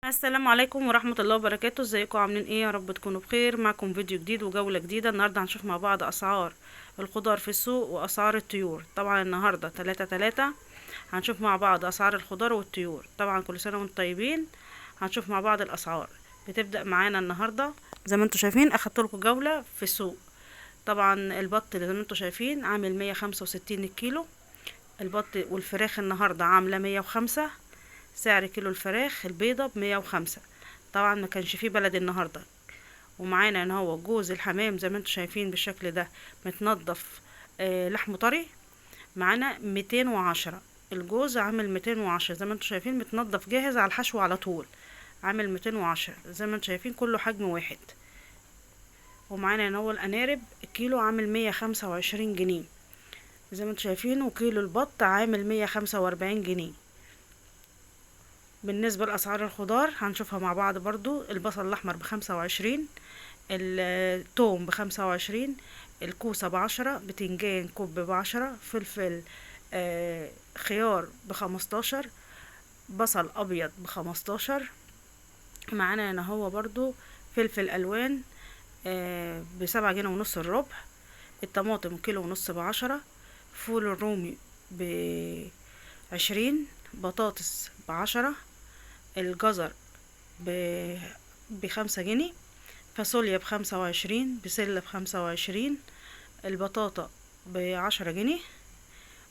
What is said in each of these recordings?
السلام عليكم ورحمة الله وبركاته. ازيكم عاملين ايه؟ يا رب تكونوا بخير. معكم فيديو جديد وجولة جديدة. النهاردة هنشوف مع بعض اسعار الخضار في السوق واسعار الطيور. طبعا النهاردة 3/3 هنشوف مع بعض اسعار الخضار والطيور. طبعا كل سنة وانتم طيبين. هنشوف مع بعض الاسعار. بتبدأ معانا النهاردة زي ما انتم شايفين، اخدت لكم جولة في السوق. طبعا البط اللي زي ما انتم شايفين عامل 165 الكيلو. البط والفراخ النهاردة عاملة 105. سعر كيلو الفراخ البيضة ب105. طبعا ما كانش فيه بلد النهاردة. ومعانا ان هو جوز الحمام زي ما انتم شايفين بالشكل ده متنضف، لحمه طري. معانا 210. الجوز عامل 210 زي ما انتم شايفين، متنضف جاهز على الحشو على طول. عامل 210 زي ما انتم شايفين، كله حجم واحد. ومعانا ان هو الانارب الكيلو عامل 125 جنيه زي ما انتم شايفين. وكيلو البط عامل 145 جنيه. بالنسبة لأسعار الخضار هنشوفها مع بعض برضو. البصل الأحمر ب25، التوم ب25، الكوسة ب10، بتنجان كوب ب10، فلفل خيار ب15، بصل أبيض ب15. معانا هنا هو برضو فلفل ألوان ب7 جنيه ونص الربع. الطماطم كيلو ونص ب10. فول الرومي ب20. بطاطس ب10. الجزر ب5 جنيه. فاصوليا ب25. بسلة ب25. البطاطا ب10 جنيه.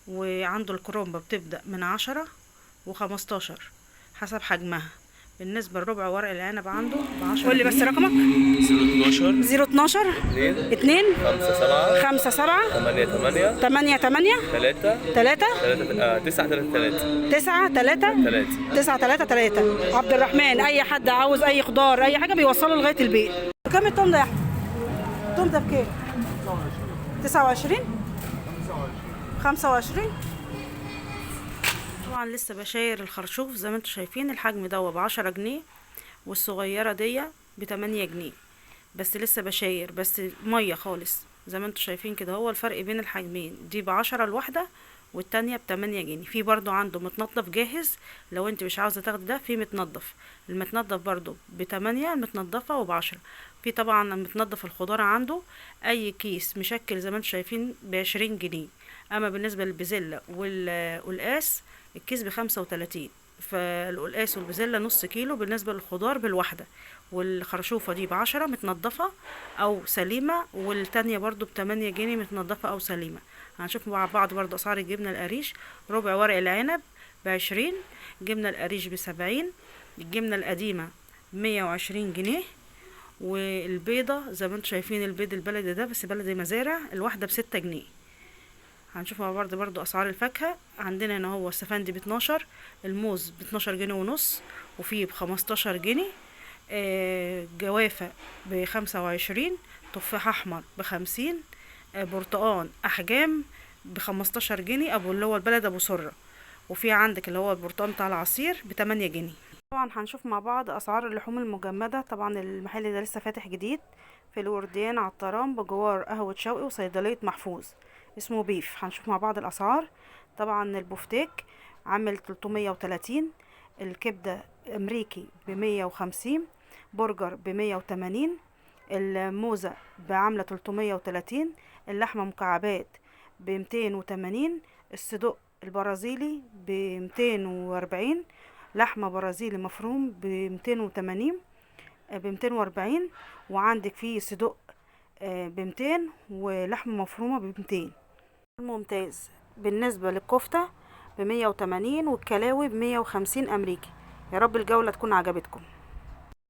وعنده الكرومبة بتبدأ من 10 و15 حسب حجمها. بالنسبة لربع ورق العنب عنده ب10. قولي بس رقمك. 012 2 5 7 8 8 3 9 3 3. عبد الرحمن، اي حد عاوز اي خضار اي حاجه بيوصله لغايه البيت. كام التوم ده يا احمد؟ التوم ده بكام؟ 29 25. طبعا لسه بشاير الخرشوف زي ما انتم شايفين. الحجم ده ب10 جنيه، والصغيره دي ب8 جنيه. بس لسه بشاير، بس ميه خالص زي ما انتم شايفين كده. هو الفرق بين الحجمين، دي ب10 الواحده والتانية ب8 جنيه. في برضو عنده متنضف جاهز لو انت مش عاوزة تاخدي ده. في متنضف، المتنضف برضو ب8، المتنضفة وب10. في طبعا متنضف الخضار عنده اي كيس مشكل زي ما انتم شايفين ب20 جنيه. اما بالنسبة للبزلة والقلقاس الكيس ب35. فالقلقاس والبزلة نص كيلو بالنسبة للخضار بالواحدة. والخرشوفة دي ب10 متنضفة او سليمة، والتانية برضو ب8 جنيه متنضفة او سليمة. هنشوف مع بعض برضو اسعار الجبنة القريش. ربع ورق العنب ب20. جبنة القريش ب70. الجبنة القديمة 120 جنيه. والبيضة زي ما انتم شايفين البيض البلدي ده بس بلدي مزارع الواحدة ب6 جنيه. هنشوف مع بعض برضو اسعار الفاكهة. عندنا هنا هو السفندي ب12. الموز ب12 جنيه ونص، وفيه ب15 جنيه. جوافة ب25. تفاح احمر ب50. برتقان احجام ب15 جنيه، ابو اللي هو البلد ابو سرة. وفي عندك اللي هو البرتقان بتاع العصير ب8 جنيه. طبعا هنشوف مع بعض اسعار اللحوم المجمدة. طبعا المحل ده لسه فاتح جديد في الورديان على الترام بجوار قهوة شوقي وصيدلية محفوظ، اسمه بيف. هنشوف مع بعض الاسعار. طبعا البفتيك عامل 330. الكبدة امريكي ب150. برجر ب180. الموزة بعاملة 330. اللحمة مكعبات ب280. الصدوق البرازيلي ب240. لحمة برازيلي مفروم ب280 ب240. وعندك فيه صدوق ب200 ولحمة مفرومة ب200. ممتاز. بالنسبة للكفتة ب180 والكلاوي ب150 أمريكي. يا رب الجولة تكون عجبتكم.